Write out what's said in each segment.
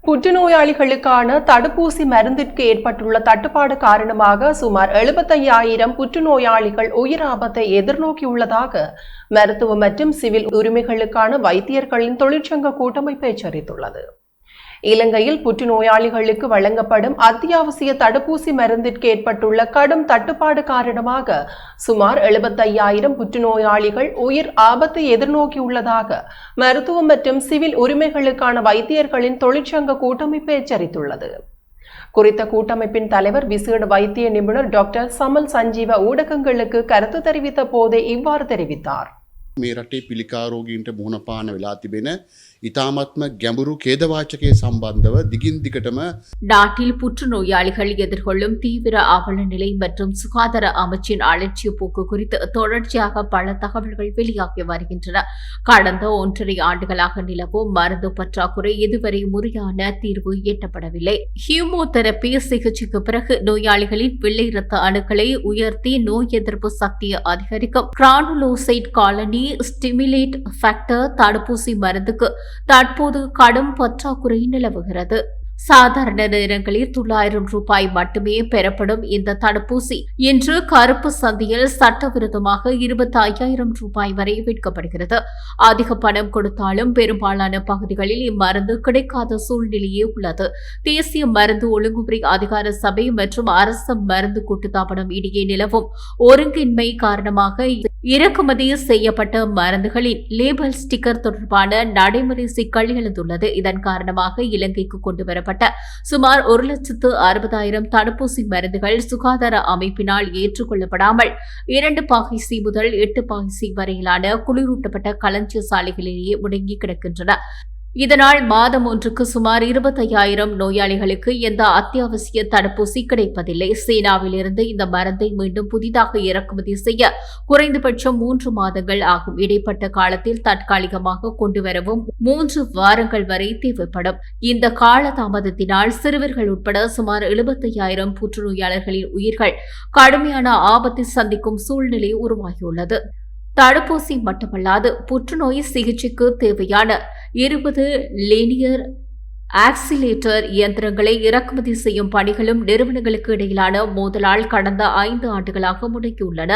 புற்றுநோயாளிகளுக்கான தடுப்பூசி மருந்திற்கு ஏற்பட்டுள்ள தட்டுப்பாடு காரணமாக சுமார் 75,000 புற்றுநோயாளிகள் உயிர் ஆபத்தை எதிர்நோக்கியுள்ளதாக மருத்துவ மற்றும் சிவில் உரிமைகளுக்கான வைத்தியர்களின் தொழிற்சங்க கூட்டமைப்பு எச்சரித்துள்ளது. இலங்கையில் புற்றுநோயாளிகளுக்கு வழங்கப்படும் அத்தியாவசிய தடுப்பூசி மருந்திற்கு ஏற்பட்டுள்ள கடும் தட்டுப்பாடு காரணமாக சுமார் 75,000 புற்றுநோயாளிகள் உயிர் ஆபத்தை எதிர்நோக்கியுள்ளதாக மருத்துவம் மற்றும் சிவில் உரிமைகளுக்கான வைத்தியர்களின் தொழிற்சங்க கூட்டமைப்பு எச்சரித்துள்ளது. குறித்த கூட்டமைப்பின் தலைவர் விசேட வைத்திய நிபுணர் டாக்டர் சமல் சஞ்சீவ ஊடகங்களுக்கு கருத்து தெரிவித்த போதே இவ்வாறு தெரிவித்தார். මේ රටේ පිළිකා රෝගීන්ට මුහුණ පාන වෙලා තිබෙන ඉතාමත්ම ගැඹුරු ඛේදවාචකයේ සම්බන්ධව දිගින් දිගටම நாட்டில் புற்றுநோயாளிகள் எதிர்கொள்ளும் தீவிர அவல நிலை மற்றும் சுகாதார அமைச்சின் அலட்சிய போக்கு குறித்து தொடர்ச்சியாக பல தகவல்கள் வெளியாகி வருகின்றன. கடந்த 1.5 ஆண்டுகளாக நிலவும் மருந்து பற்றாக்குறை இதுவரை முறையான தீர்வு எட்டப்படவில்லை. ஹீமோதெரபி சிகிச்சைக்கு பிறகு நோயாளிகளின் வெள்ளை இரத்த அணுக்களை உயர்த்தி நோய் எதிர்ப்பு சக்தியை அதிகரிக்கும் கிரானுலோசைட் காலனி ஸ்டிமுலேட் ஃபேக்டர் தடுப்பூசி மருந்துக்கு தற்போது கடும் பற்றாக்குறை நிலவுகிறது. சாதாரண நேரங்களில் 900 ரூபாய் மட்டுமே பெறப்படும் இந்த தடுப்பூசி இன்று கருப்பு சந்தையில் சட்டவிரோதமாக 25,000 ரூபாய் வரை விற்கப்படுகிறது. அதிக பணம் கொடுத்தாலும் பெரும்பாலான பகுதிகளில் இம்மருந்து கிடைக்காத சூழ்நிலையே உள்ளது. தேசிய மருந்து ஒழுங்குமுறை அதிகார சபை மற்றும் அரசு மருந்து கூட்டுத்தாபனம் இடையே நிலவும் ஒருங்கின்மை காரணமாக இறக்குமதி செய்யப்பட்ட மருந்துகளின் லேபல் ஸ்டிக்கர் தொடர்பான நடைமுறை சிக்கல் எழுந்துள்ளது. இதன் காரணமாக இலங்கைக்கு கொண்டுவரப்பட்ட சுமார் 1,60,000 தடுப்பூசி மருந்துகள் சுகாதார அமைப்பினால் ஏற்றுக்கொள்ளப்படாமல் 2 பாகை சி முதல் 8 பாகை சி வரையிலான குளிரூட்டப்பட்ட களஞ்சிய சாலைகளிலேயே முடங்கி கிடக்கின்றன. இதனால் மாதம் ஒன்றுக்கு சுமார் 25,000 நோயாளிகளுக்கு எந்த அத்தியாவசிய தடுப்பூசி கிடைப்பதில்லை. சீனாவிலிருந்து இந்த மருந்தை மீண்டும் புதிதாக இறக்குமதி செய்ய குறைந்தபட்சம் 3 மாதங்கள் ஆகும். இடைப்பட்ட காலத்தில் தற்காலிகமாக கொண்டுவரவும் 3 வாரங்கள் வரை தேவைப்படும். இந்த காலதாமதத்தினால் சிறுவர்கள் உட்பட சுமார் 75,000 புற்றுநோயாளர்களின் உயிர்கள் கடுமையான ஆபத்தை சந்திக்கும் சூழ்நிலை உருவாகியுள்ளது. தடுப்பூசி மட்டுமல்லாது புற்றுநோய் சிகிச்சைக்கு தேவையான 20 லீனியர் ஆக்சிலேட்டர் இயந்திரங்களை இறக்குமதி செய்யும் பணிகளும் நிறுவனங்களுக்கு இடையிலான மோதலால் கடந்த 5 ஆண்டுகளாக முடக்கியுள்ளன.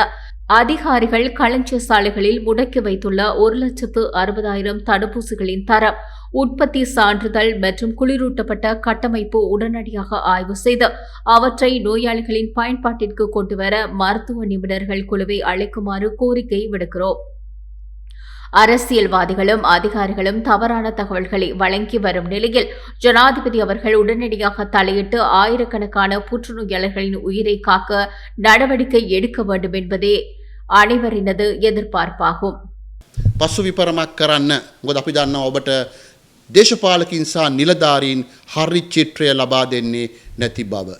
அதிகாரிகள் களஞ்சிய சாலைகளில் முடக்கி வைத்துள்ள 1,60,000 தடுப்பூசிகளின் தரம், உற்பத்தி சான்றிதழ் மற்றும் குளிரூட்டப்பட்ட கட்டமைப்பு உடனடியாக ஆய்வு செய்து அவற்றை நோயாளிகளின் பயன்பாட்டிற்கு கொண்டுவர மருத்துவ நிபுணர்கள் குழுவை அழைக்குமாறு கோரிக்கை விடுக்கிறோம். அரசியல்வாதிகளும் அதிகாரிகளும் தவறான தகவல்களை வழங்கி வரும் நிலையில் ஜனாதிபதி அவர்கள் உடனடியாக தலையிட்டு ஆயிரக்கணக்கான புற்றுநோயாளர்களின் உயிரை காக்க நடவடிக்கை எடுக்க வேண்டும் என்பதே அனைவரினது எதிர்பார்ப்பாகும். පසු විපරමක් කරන්න මොකද අපි දන්නවා ඔබට දේශපාලකින් සහ නිලධාරීන් හරි චිත්‍රය ලබා දෙන්නේ නැති බව.